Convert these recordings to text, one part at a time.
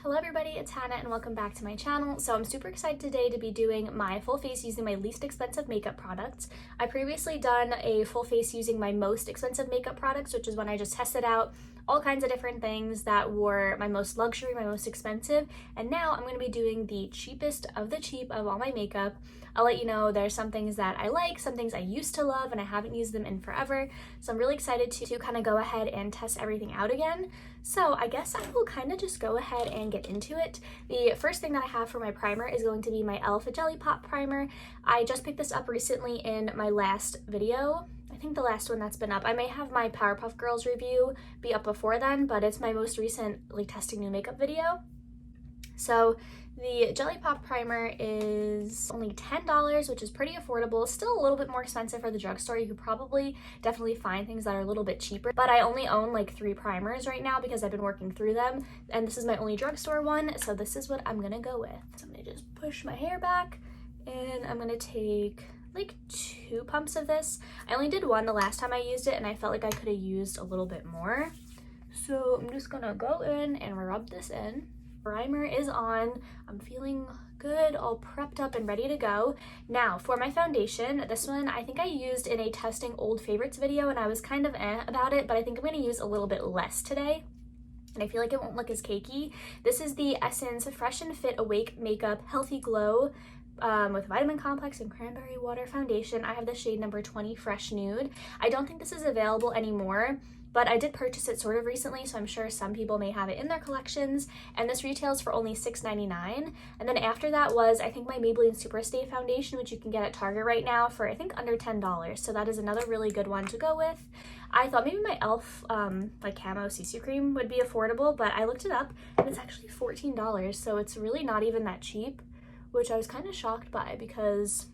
Hello everybody, it's Hannah and welcome back to my channel. So I'm super excited today to be doing my full face using my least expensive makeup products. I previously done a full face using my most expensive makeup products, which is when I just tested out all kinds of different things that were my most luxury, my most expensive, and now I'm going to be doing the cheapest of the cheap of all my makeup. I'll let you know there's some things that I like, some things I used to love and I haven't used them in forever, so I'm really excited to kind of go ahead and test everything out again. So I guess I will kind of just go ahead and get into it. The first thing that I have for my primer is going to be my e.l.f. Jelly Pop Primer. I just picked this up recently in my last video. I think the last one that's been up. I may have my Powerpuff Girls review be up before then, but it's my most recent testing new makeup video. So the Jelly Pop Primer is only $10, which is pretty affordable. Still a little bit more expensive for the drugstore. You could probably definitely find things that are a little bit cheaper, but I only own like 3 primers right now because I've been working through them, and this is my only drugstore one, so this is what I'm gonna go with. So I'm gonna just push my hair back, and I'm gonna take like 2 pumps of this. I only did 1 the last time I used it, and I felt like I could have used a little bit more. So I'm just gonna go in and rub this in. Primer is on. I'm feeling good, all prepped up and ready to go. Now for my foundation, this one I think I used in a testing old favorites video and I was kind of about it, but I think I'm going to use a little bit less today. And I feel like it won't look as cakey. This is the Essence Fresh and Fit Awake Makeup Healthy Glow with Vitamin Complex and Cranberry Water Foundation. I have the shade number 20 Fresh Nude. I don't think this is available anymore, but I did purchase it sort of recently, so I'm sure some people may have it in their collections, and this retails for only $6.99. And then after that was, I think, my Maybelline Superstay Foundation, which you can get at Target right now for, I think, under $10. So that is another really good one to go with. I thought maybe my e.l.f. Like Camo CC Cream would be affordable, but I looked it up, and it's actually $14, so it's really not even that cheap, which I was kind of shocked by because,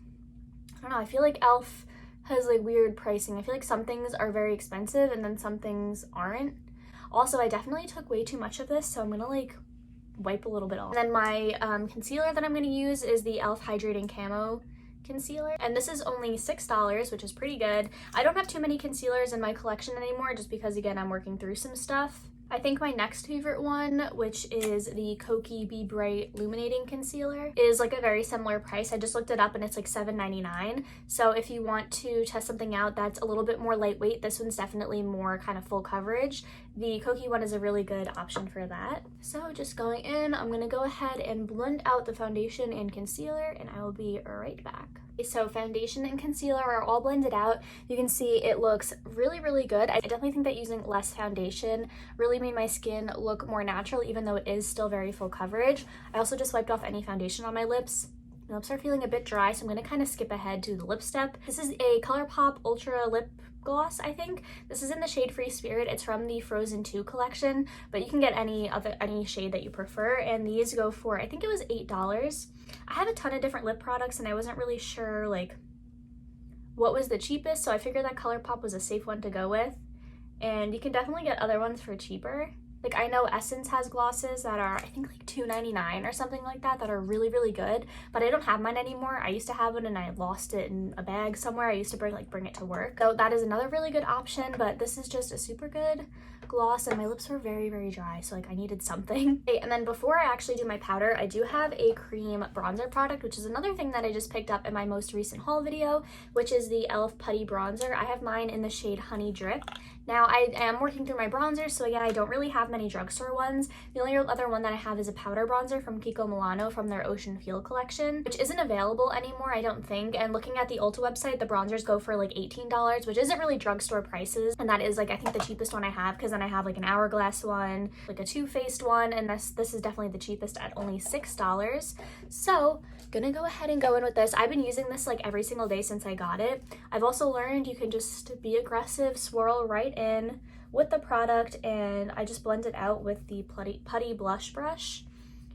I don't know, I feel like e.l.f. has like weird pricing. I feel like some things are very expensive and then some things aren't. Also, I definitely took way too much of this, so I'm gonna like wipe a little bit off. And then my concealer that I'm gonna use is the e.l.f. Hydrating Camo concealer, and this is only $6, which is pretty good. I don't have too many concealers in my collection anymore just because, again, I'm working through some stuff. I think my next favorite one, which is the Kokie Be Bright Illuminating Concealer, is like a very similar price. I just looked it up and it's like $7.99. So if you want to test something out that's a little bit more lightweight, this one's definitely more kind of full coverage. The Kokie one is a really good option for that. So just going in, I'm gonna go ahead and blend out the foundation and concealer, and I will be right back. So foundation and concealer are all blended out. You can see it looks really, really good. I definitely think that using less foundation really made my skin look more natural, even though it is still very full coverage. I also just wiped off any foundation on my lips. My lips are feeling a bit dry, so I'm going to kind of skip ahead to the lip step. This is a ColourPop Ultra Lip Gloss, I think. This is in the shade Free Spirit. It's from the Frozen 2 collection, but you can get any shade that you prefer, and these go for, I think it was $8. I have a ton of different lip products and I wasn't really sure like what was the cheapest, so I figured that ColourPop was a safe one to go with, and you can definitely get other ones for cheaper. Like, I know Essence has glosses that are, I think, like $2.99 or something like that, that are really, really good, but I don't have mine anymore. I used to have one and I lost it in a bag somewhere. I used to bring it to work. So that is another really good option, but this is just a super good gloss, and my lips were very, very dry, so like I needed something. Okay, and then before I actually do my powder, I do have a cream bronzer product, which is another thing that I just picked up in my most recent haul video, which is the e.l.f. Putty Bronzer. I have mine in the shade Honey Drip. Now, I am working through my bronzers, so again, I don't really have many drugstore ones. The only other one that I have is a powder bronzer from Kiko Milano from their Ocean Feel collection, which isn't available anymore, I don't think. And looking at the Ulta website, the bronzers go for like $18, which isn't really drugstore prices. And that is like, I think, the cheapest one I have, because then I have like an Hourglass one, like a Too Faced one, and this is definitely the cheapest at only $6. So gonna go ahead and go in with this. I've been using this like every single day since I got it. I've also learned you can just be aggressive, swirl right in with the product, and I just blend it out with the putty blush brush,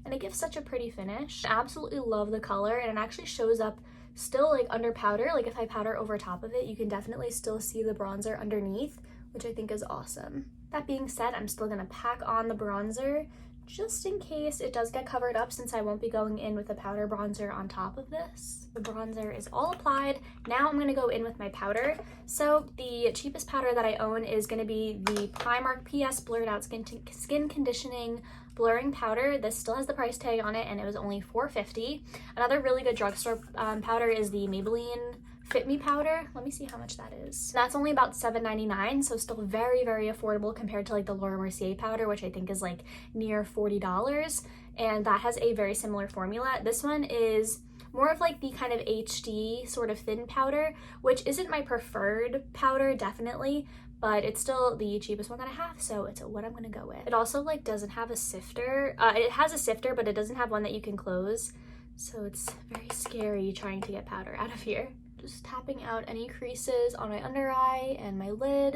and it gives such a pretty finish. I absolutely love the color, and it actually shows up still like under powder. Like if I powder over top of it, you can definitely still see the bronzer underneath, which I think is awesome. That being said, I'm still gonna pack on the bronzer just in case it does get covered up, since I won't be going in with a powder bronzer on top of this. The bronzer is all applied. Now I'm going to go in with my powder. So the cheapest powder that I own is going to be the Primark PS Blurred Out Skin Conditioning blurring powder. This still has the price tag on it and it was only $4.50. Another really good drugstore powder is the Maybelline Fit Me powder. Let me see how much that is. That's only about $7.99, so still very, very affordable compared to like the Laura Mercier powder, which I think is like near $40. And that has a very similar formula. This one is more of like the kind of HD sort of thin powder, which isn't my preferred powder, definitely, but it's still the cheapest one that I have, so it's what I'm gonna go with. It also like doesn't have a sifter. It has a sifter, but it doesn't have one that you can close, so it's very scary trying to get powder out of here. Just tapping out any creases on my under eye and my lid,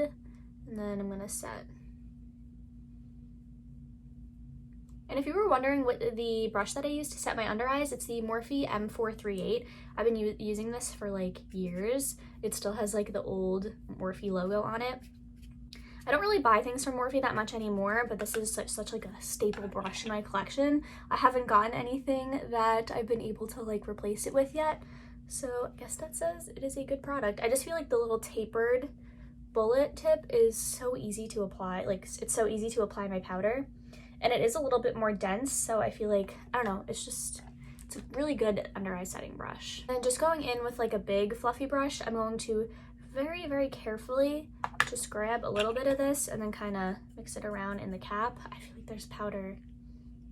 and then I'm gonna set. And if you were wondering what the brush that I use to set my under eyes, it's the Morphe M438. I've been using this for like years. It still has like the old Morphe logo on it. I don't really buy things from Morphe that much anymore, but this is such like a staple brush in my collection. I haven't gotten anything that I've been able to like replace it with yet. So I guess that says it is a good product. I just feel like the little tapered bullet tip is so easy to apply. Like it's so easy to apply my powder, and it is a little bit more dense. So I feel like, I don't know, it's a really good under eye setting brush. And just going in with like a big fluffy brush, I'm going to very, very carefully just grab a little bit of this and then kind of mix it around in the cap. I feel like there's powder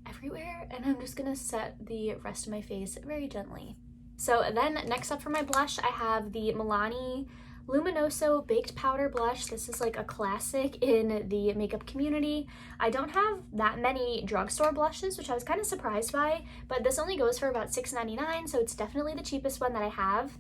everywhere, and I'm just gonna set the rest of my face very gently. So then next up for my blush, I have the Milani Luminoso Baked Powder Blush. This is like a classic in the makeup community. I don't have that many drugstore blushes, which I was kind of surprised by, but this only goes for about $6.99, so it's definitely the cheapest one that I have.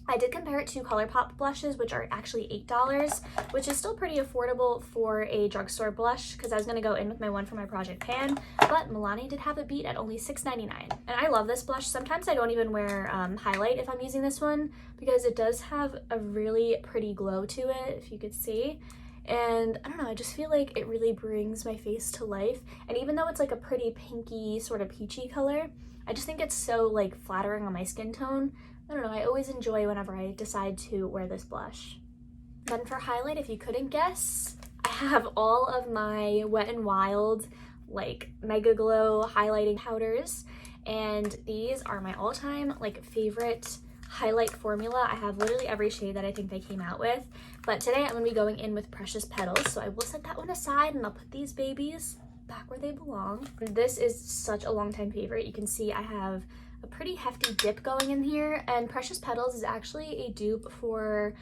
I did compare it to ColourPop blushes, which are actually $8, which is still pretty affordable for a drugstore blush, because I was going to go in with my one for my Project Pan, but Milani did have it beat at only $6.99. And I love this blush. Sometimes I don't even wear highlight if I'm using this one, because it does have a really pretty glow to it, if you could see. And I don't know, I just feel like it really brings my face to life. And even though it's like a pretty pinky, sort of peachy color, I just think it's so like flattering on my skin tone. I don't know, I always enjoy whenever I decide to wear this blush. Then for highlight, if you couldn't guess, I have all of my Wet n Wild like Mega Glow highlighting powders, and these are my all-time like favorite highlight formula. I have literally every shade that I think they came out with, but today I'm going to be going in with Precious Petals, so I will set that one aside and I'll put these babies back where they belong. This is such a long-time favorite. You can see I have a pretty hefty dip going in here, and Precious Petals is actually a dupe for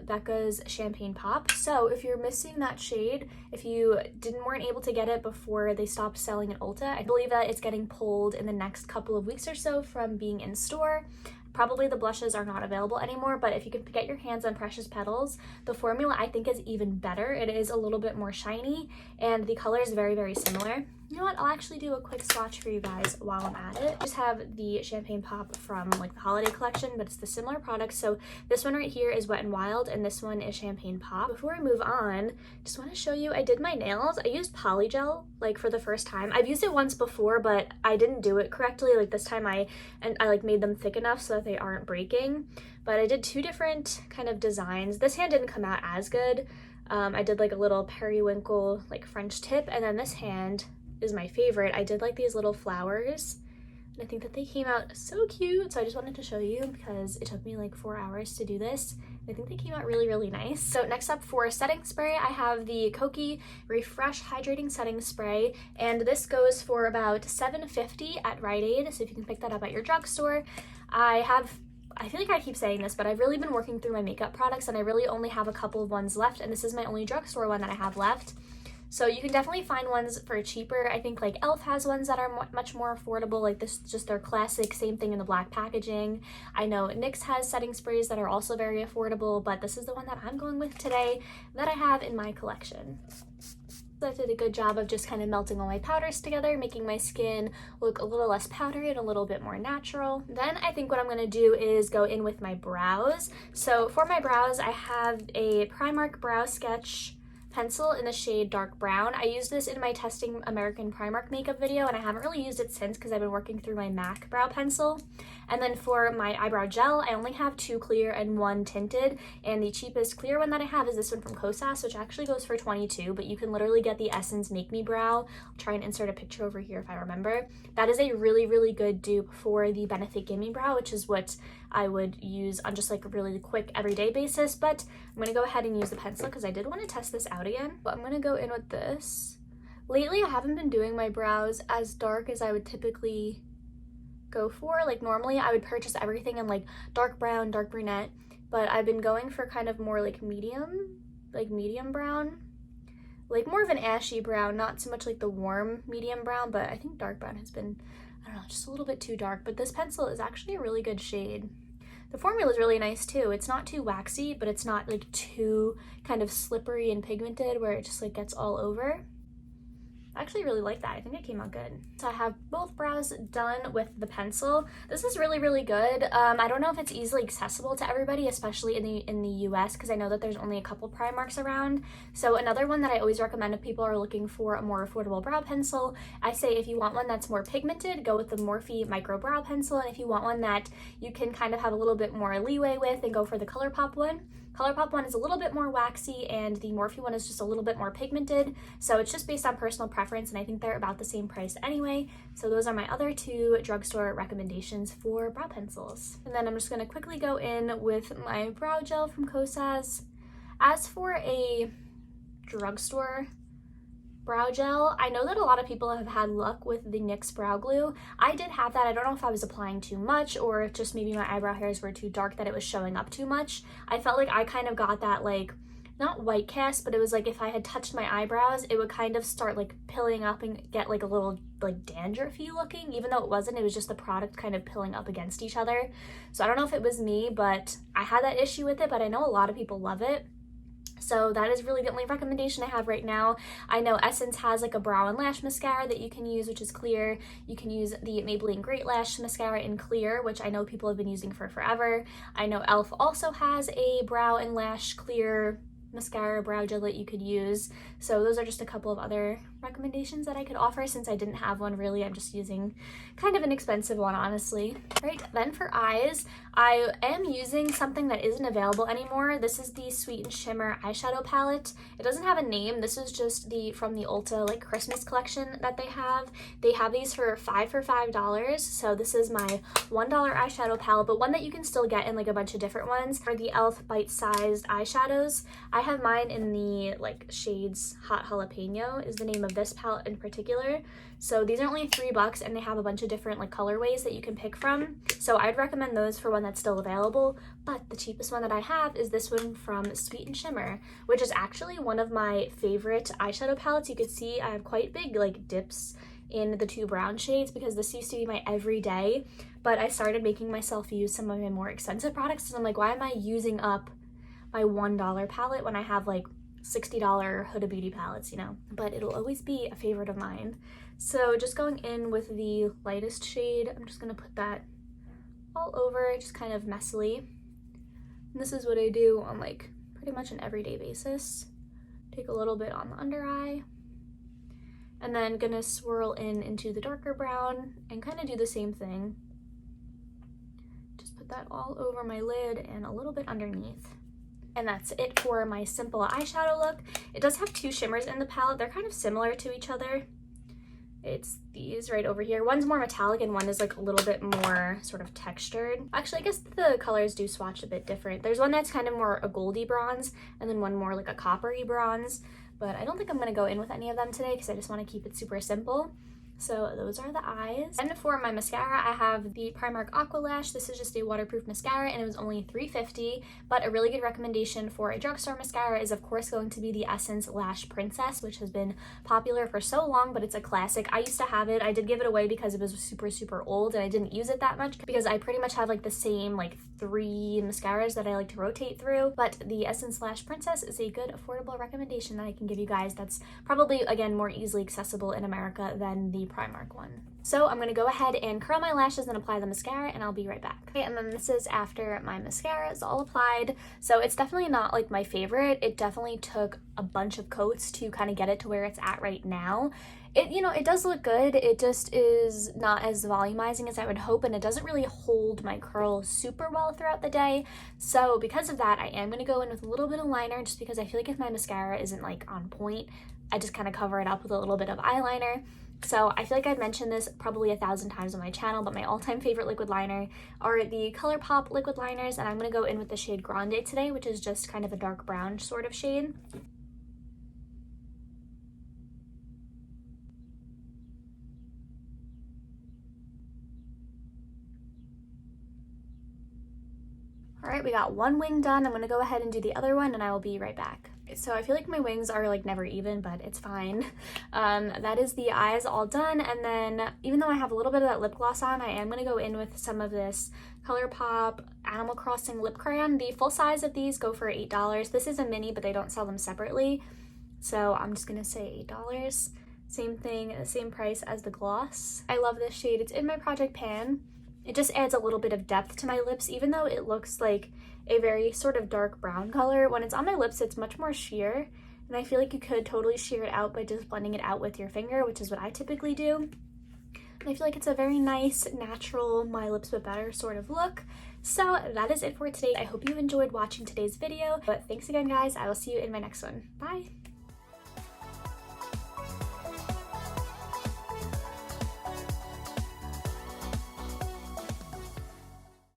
Becca's Champagne Pop. So if you're missing that shade, if you weren't able to get it before they stopped selling at Ulta, I believe that it's getting pulled in the next couple of weeks or so from being in store. Probably the blushes are not available anymore, but if you can get your hands on Precious Petals, the formula I think is even better. It is a little bit more shiny, and the color is very, very similar. You know what, I'll actually do a quick swatch for you guys while I'm at it. I just have the Champagne Pop from like the holiday collection, but it's the similar product. So this one right here is Wet n Wild, and this one is Champagne Pop. Before I move on, just want to show you, I did my nails. I used polygel like for the first time. I've used it once before, but I didn't do it correctly. Like this time I like made them thick enough so that they aren't breaking. But I did two different kind of designs. This hand didn't come out as good. I did like a little periwinkle like French tip, and then this hand is my favorite. I did like these little flowers, and I think that they came out so cute, so I just wanted to show you because it took me like 4 hours to do this. I think they came out really, really nice. So next up for setting spray, I have the Kokie Refresh Hydrating Setting Spray, and this goes for about $7.50 at Rite Aid, so if you can pick that up at your drugstore. I feel like I keep saying this, but I've really been working through my makeup products, and I really only have a couple of ones left, and this is my only drugstore one that I have left. So you can definitely find ones for cheaper. I think like e.l.f. has ones that are much more affordable, like this, just their classic, same thing in the black packaging. I know NYX has setting sprays that are also very affordable, but this is the one that I'm going with today that I have in my collection. I did a good job of just kind of melting all my powders together, making my skin look a little less powdery and a little bit more natural. Then I think what I'm going to do is go in with my brows. So for my brows, I have a Primark Brow Sketch pencil in the shade dark brown. I used this in my testing American Primark makeup video, and I haven't really used it since because I've been working through my MAC brow pencil. And then for my eyebrow gel, I only have 2 clear and 1 tinted, and the cheapest clear one that I have is this one from Kosas, which actually goes for $22, but you can literally get the Essence Make Me Brow. I'll try and insert a picture over here if I remember. That is a really, really good dupe for the Benefit Gimme Brow, which is what I would use on just like a really quick everyday basis. But I'm gonna go ahead and use the pencil because I did want to test this out again. But I'm gonna go in with this. Lately, I haven't been doing my brows as dark as I would typically go for. Like normally I would purchase everything in like dark brown, dark brunette, but I've been going for kind of more like medium brown, like more of an ashy brown, not so much like the warm medium brown, but I think dark brown has been, I don't know, just a little bit too dark. But this pencil is actually a really good shade. The formula is really nice too. It's not too waxy, but it's not like too kind of slippery and pigmented where it just like gets all over. I actually really like that. I think it came out good. So I have both brows done with the pencil. This is really, really good. I don't know if it's easily accessible to everybody, especially in the US, because I know that there's only a couple Primarks around. So another one that I always recommend if people are looking for a more affordable brow pencil, I say if you want one that's more pigmented, go with the Morphe Micro Brow Pencil. And if you want one that you can kind of have a little bit more leeway with, then go for the ColourPop one. ColourPop one is a little bit more waxy and the Morphe one is just a little bit more pigmented. So it's just based on personal preference, and I think they're about the same price anyway. So those are my other 2 drugstore recommendations for brow pencils. And then I'm just gonna quickly go in with my brow gel from Kosas. As for a drugstore brow gel, I know that a lot of people have had luck with the NYX brow glue. I did have that. I don't know if I was applying too much or if just maybe my eyebrow hairs were too dark that it was showing up too much. I felt like I kind of got that like, not white cast, but it was like if I had touched my eyebrows, it would kind of start like pilling up and get like a little like dandruffy looking, even though it wasn't. It was just the product kind of pilling up against each other. So I don't know if it was me, but I had that issue with it, but I know a lot of people love it. So that is really the only recommendation I have right now. I know Essence has like a brow and lash mascara that you can use, which is clear. You can use the Maybelline Great Lash Mascara in clear, which I know people have been using for forever. I know e.l.f. also has a brow and lash clear mascara brow gel that you could use. So those are just a couple of other recommendations that I could offer since I didn't have one really. I'm just using kind of an expensive one, honestly. Right, then for eyes, I am using something that isn't available anymore. This is the Sweet and Shimmer eyeshadow palette. It doesn't have a name. This is just from the Ulta like Christmas collection that they have. They have these for $5. So this is my $1 eyeshadow palette, but one that you can still get in like a bunch of different ones. For the e.l.f. bite-sized eyeshadows, I have mine in the like shades Hot Jalapeno is the name of this palette in particular. So these are only $3 and they have a bunch of different like colorways that you can pick from. So I'd recommend those for one that's still available. But the cheapest one that I have is this one from Sweet and Shimmer, which is actually one of my favorite eyeshadow palettes. You could see I have quite big like dips in the 2 brown shades because this used to be my everyday, but I started making myself use some of my more expensive products. And I'm like, why am I using up my $1 palette when I have like $60 Huda Beauty palettes, you know? But it'll always be a favorite of mine. So just going in with the lightest shade, I'm just gonna put that all over, just kind of messily. And this is what I do on like pretty much an everyday basis. Take a little bit on the under eye, and then gonna swirl into the darker brown and kind of do the same thing. Just put that all over my lid and a little bit underneath. And that's it for my simple eyeshadow look. It does have 2 shimmers in the palette. They're kind of similar to each other. It's these right over here. One's more metallic and one is like a little bit more sort of textured. Actually, I guess the colors do swatch a bit different. There's one that's kind of more a goldy bronze and then one more like a coppery bronze. But I don't think I'm gonna go in with any of them today because I just want to keep it super simple. So those are the eyes. And for my mascara, I have the Primark Aqua Lash. This is just a waterproof mascara and it was only $3.50, but a really good recommendation for a drugstore mascara is of course going to be the Essence Lash Princess, which has been popular for so long, but it's a classic. I used to have it. I did give it away because it was super, super old and I didn't use it that much because I pretty much have like the same like 3 mascaras that I like to rotate through, but the Essence Lash Princess is a good affordable recommendation that I can give you guys that's probably, again, more easily accessible in America than the the Primark one. So I'm going to go ahead and curl my lashes and apply the mascara, and I'll be right back. Okay, and then this is after my mascara is all applied. So it's definitely not like my favorite. It definitely took a bunch of coats to kind of get it to where it's at right now. It does look good. It just is not as volumizing as I would hope, and it doesn't really hold my curls super well throughout the day. So because of that, I am going to go in with a little bit of liner, just because I feel like if my mascara isn't like on point, I just kind of cover it up with a little bit of eyeliner. So I feel like I've mentioned this probably 1,000 times on my channel, but my all-time favorite liquid liner are the ColourPop liquid liners, and I'm going to go in with the shade Grande today, which is just kind of a dark brown sort of shade. All right, we got one wing done. I'm gonna go ahead and do the other one, and I will be right back. So I feel like my wings are like never even, but it's fine. That is the eyes all done, and then even though I have a little bit of that lip gloss on, I am gonna go in with some of this ColourPop Animal Crossing lip crayon. The full size of these go for $8. This is a mini, but they don't sell them separately, so I'm just gonna say $8. Same thing, same price as the gloss. I love this shade. It's in my project pan. It just adds a little bit of depth to my lips, even though it looks like a very sort of dark brown color. When it's on my lips, it's much more sheer, and I feel like you could totally sheer it out by just blending it out with your finger, which is what I typically do. And I feel like it's a very nice, natural, my lips but better sort of look. So that is it for today. I hope you enjoyed watching today's video, but thanks again, guys. I will see you in my next one. Bye!